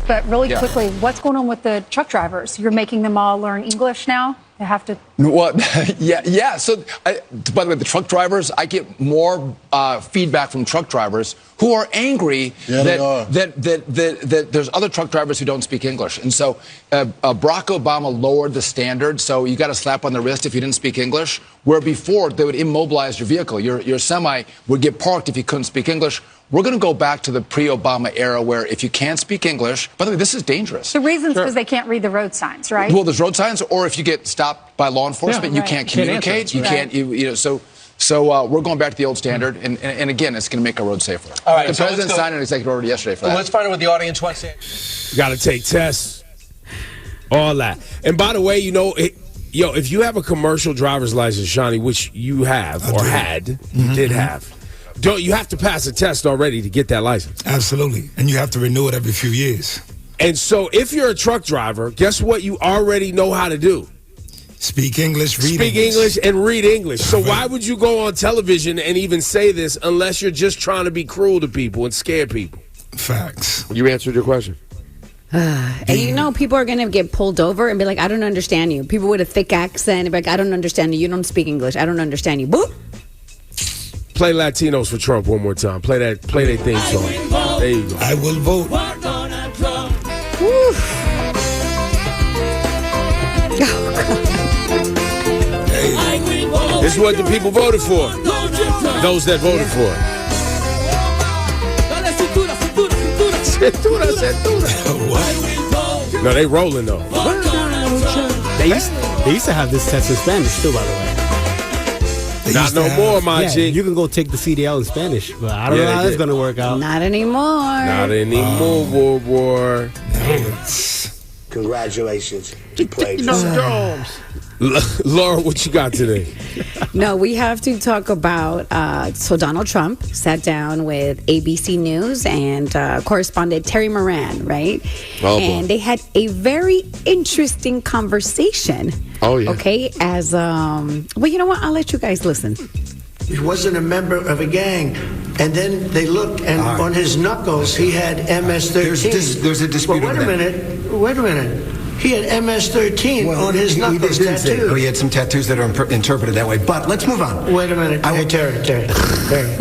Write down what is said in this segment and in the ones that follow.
But really quickly, what's going on with the truck drivers? You're making them all learn English now? They have to. Well, yeah. So, by the way, the truck drivers, I get more feedback from truck drivers who are angry that there's other truck drivers who don't speak English. And so Barack Obama lowered the standard. So you got a slap on the wrist if you didn't speak English, where before they would immobilize your vehicle. Your semi would get parked if you couldn't speak English. We're going to go back to the pre-Obama era where if you can't speak English, by the way, this is dangerous. The reason's because they can't read the road signs, right? Well, there's road signs, or if you get stopped by law enforcement, you can't communicate. You can't, So we're going back to the old standard, and again, it's going to make our roads safer. All right, the president signed an executive order yesterday for that. Let's find out what the audience wants to say. Got to take tests, all that. And by the way, if you have a commercial driver's license, Shawnee, which you have you did have. You have to pass a test already to get that license. Absolutely. And you have to renew it every few years. And so if you're a truck driver, guess what you already know how to do? Speak English, read Speak English and read English. So why would you go on television and even say this unless you're just trying to be cruel to people and scare people? Facts. You answered your question. And people are going to get pulled over and be like, I don't understand you. People with a thick accent, be like, I don't understand you. You don't speak English. I don't understand you. Boop. Play Latinos for Trump one more time. Play their theme song. There you go. I will vote. This is what the people voted for. Those that voted for it. No, they rolling though. They used to have this test in Spanish too, by the way. Not no more, my G. You can go take the CDL in Spanish, but I don't know how that's going to work out. Not anymore. Not anymore, boy. Congratulations. You played Laura, what you got today? No, we have to talk about, so Donald Trump sat down with ABC News and correspondent Terry Moran, right? Oh, and they had a very interesting conversation. Oh, yeah. Okay, well, you know what? I'll let you guys listen. He wasn't a member of a gang. And then they looked, and on his knuckles, he had MS-13. There's a dispute. Well, wait a minute. He had MS-13 on his knuckles tattooed. He had some tattoos that are interpreted that way. But let's move on. Wait a minute. Hey, Terry.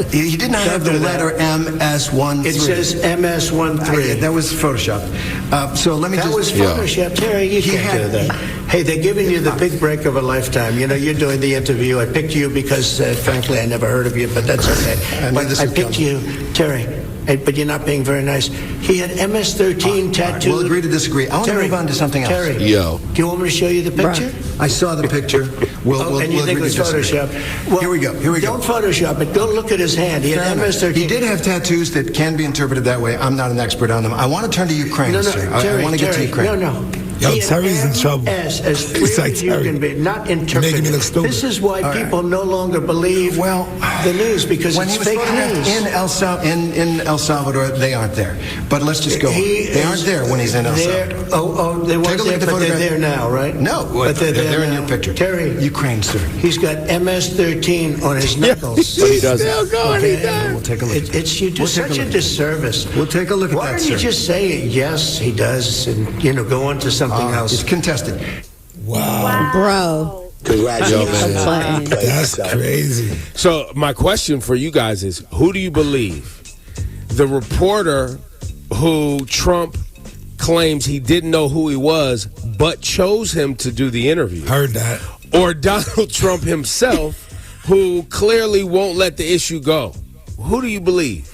He did not have the letter MS-13. It says MS-13. That was photoshopped. So let me That was photoshopped. Terry, you can't do that. Hey, they're giving you the big break of a lifetime. You're doing the interview. I picked you because, frankly, I never heard of you, but that's okay. I picked you, Terry. But you're not being very nice. He had MS-13 tattooed. We'll agree to disagree. I want to move on to something else. Terry, do you want me to show you the picture? I saw the picture. And you think it was Photoshopped? Well, here we go. Don't Photoshop it. Go look at his hand. He had MS-13. He did have tattoos that can be interpreted that way. I'm not an expert on them. I want to turn to Ukraine, sir. I want to get to Ukraine. No. Yo, Terry's in trouble. As clear as you can be, not interpreted. Making me look stupid. This is why people no longer believe the news, because it's fake news. In El Salvador, they aren't there. But let's just go on. They aren't there when he's in El Salvador. They weren't there, but they're there now, right? No, but they're there in your picture. Terry, Ukraine, sir. He's got MS-13 on his knuckles. But he doesn't. Still going. We'll take a look. You do such a disservice. We'll take a look at that, Why don't you just say, yes, he does, and, go on to something else? It's contested. Wow. Bro. Congratulations. That's crazy. So my question for you guys is, who do you believe? The reporter who Trump claims he didn't know who he was, but chose him to do the interview? Heard that. Or Donald Trump himself, who clearly won't let the issue go? Who do you believe?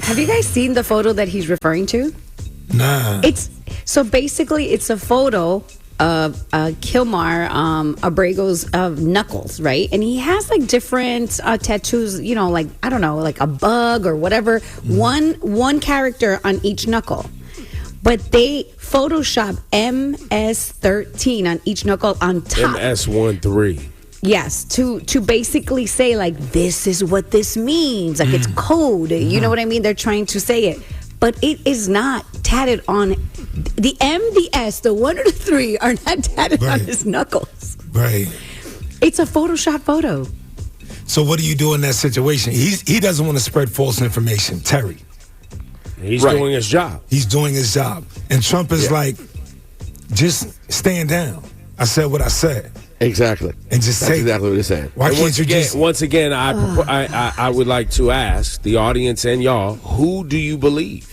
Have you guys seen the photo that he's referring to? Nah. So basically, it's a photo of Kilmar Abrego's knuckles, right? And he has like different tattoos, like, I don't know, like a bug or whatever. One character on each knuckle. But they Photoshop MS-13 on each knuckle on top. MS-13. Yes, to basically say like, this is what this means. Like it's code. You know what I mean? They're trying to say it. But it is not tatted on. The M, the S, the 1 or the 3 are not tatted on his knuckles. Right. It's a Photoshop photo. So what do you do in that situation? He doesn't want to spread false information. Terry. He's doing his job. He's doing his job. And Trump is like, just stand down. I said what I said. Exactly. And just That's say exactly what he's saying. Why can't you just... Once again, I would like to ask the audience and y'all, who do you believe?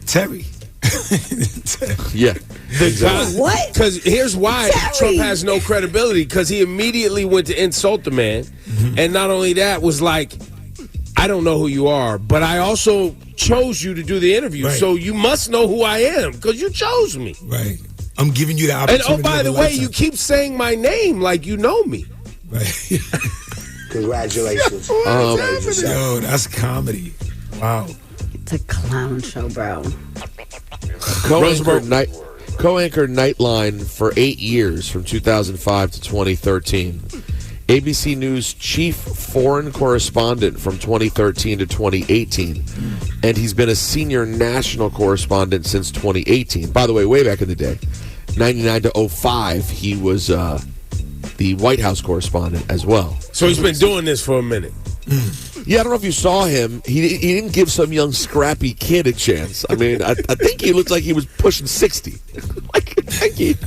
Terry. Yeah. What? Because here's why Terry. Trump has no credibility, because he immediately went to insult the man. And not only that, was like, I don't know who you are, but I also chose you to do the interview. Right. So you must know who I am because you chose me. Right. I'm giving you the opportunity. And by the way, you keep saying my name like you know me. Right. Congratulations. Yo, that's comedy. Wow. It's a clown show, bro. Co-anchored Nightline for 8 years, from 2005 to 2013. ABC News chief foreign correspondent from 2013 to 2018. And he's been a senior national correspondent since 2018. By the way, way back in the day, 99 to 05, he was the White House correspondent as well. So he's been doing this for a minute. Yeah, I don't know if you saw him. He didn't give some young scrappy kid a chance. I mean, I think he looked like he was pushing 60. Like, I think he'd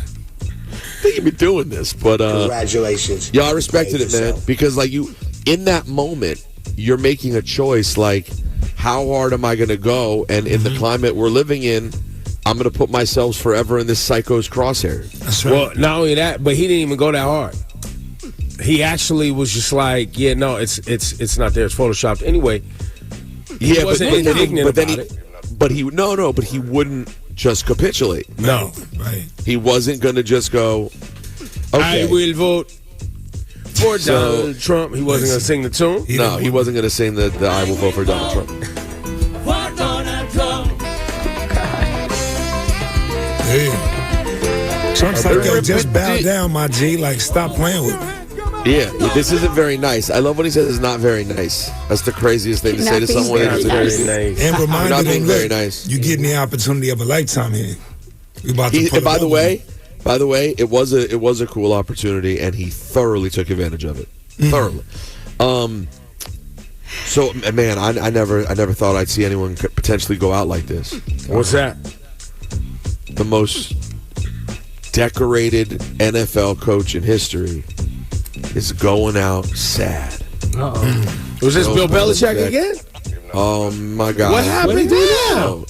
be doing this, but Congratulations. yeah, I respected it, man, because like you, in that moment, you're making a choice. Like, how hard am I going to go? And in the climate we're living in, I'm going to put myself forever in this psycho's crosshair. That's right. Well, not only that, but he didn't even go that hard. He actually was just like, yeah, no, it's not there. It's photoshopped. Anyway, he wasn't indignant about it. But he wouldn't just capitulate. No. Right. He wasn't going to just go, okay. I will vote for Donald Trump. He wasn't going to sing the tune. He wasn't going to sing the I will vote for Donald Trump. Yeah. Trump's like, yo, just bow down, my G. Like, stop playing with me. Yeah, this isn't very nice. I love when he says it's not very nice. That's the craziest thing to say to someone. Not very nice. And remind Not them, being look, very nice. you're getting the opportunity of a lifetime here. We about to And by the way, it was a cool opportunity, and he thoroughly took advantage of it. Thoroughly. So, man, I never thought I'd see anyone potentially go out like this. What's that? The most decorated NFL coach in history is going out sad. Was this Bill Belichick again? Oh my God! What happened now?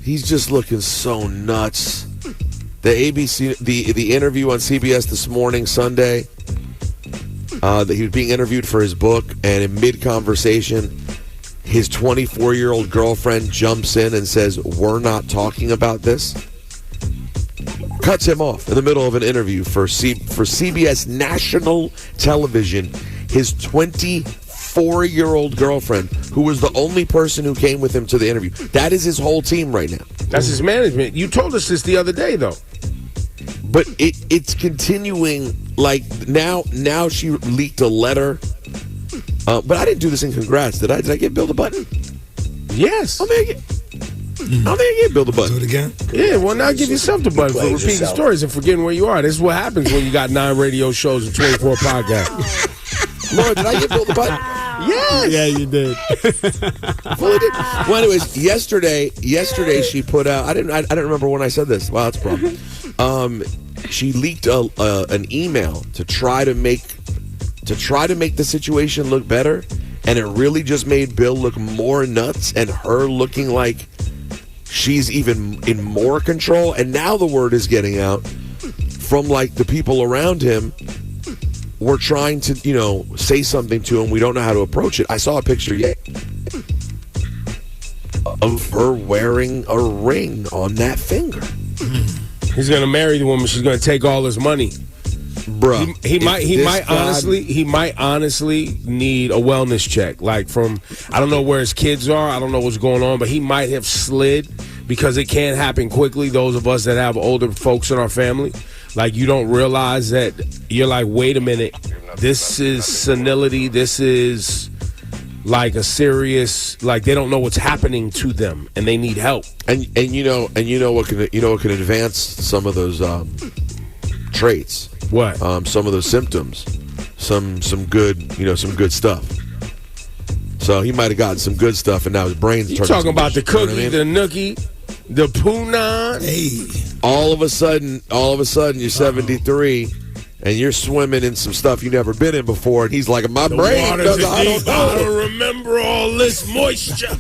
He's just looking so nuts. The ABC, the interview on CBS this morning, Sunday, that he was being interviewed for his book, and in mid-conversation, his 24-year-old girlfriend jumps in and says, "We're not talking about this." Cuts him off in the middle of an interview for CBS national television. His 24-year-old girlfriend, who was the only person who came with him to the interview. That is his whole team right now. That's his management. You told us this the other day, though. But it's continuing. Like now she leaked a letter. But I didn't do this in congrats. Did I? Did I get Bill the button? Yes. I think I get Bill the button. Do it again? Yeah, well, now give yourself the button for repeating stories and forgetting where you are. This is what happens when you got 9 radio shows and 24 podcasts. Laura, did I get Bill the button? Yes. Yeah, you did. Well, I did. Well, anyways, yesterday she put out. I didn't remember when I said this. Wow, that's a problem. She leaked an email to try to make the situation look better, and it really just made Bill look more nuts and her looking like she's even in more control. And now the word is getting out from like the people around him. We're trying to, say something to him. We don't know how to approach it. I saw a picture of her wearing a ring on that finger. He's going to marry the woman. She's going to take all his money. Bro, he might honestly need a wellness check. Like from, I don't know where his kids are. I don't know what's going on, but he might have slid because it can happen quickly. Those of us that have older folks in our family, like you don't realize that you're like, wait a minute, this is senility. This is like a serious, like they don't know what's happening to them and they need help. And you know what can advance some of those traits. What? Some of those symptoms. Some good stuff. So he might have gotten some good stuff, and now his brain's You turning. talking about the you know what cookie, I mean? the nookie, the punnan? Hey. All of a sudden, you're 73, and you're swimming in some stuff you never been in before, and he's like, my brain, Water's I don't deep. I know. don't remember all this moisture.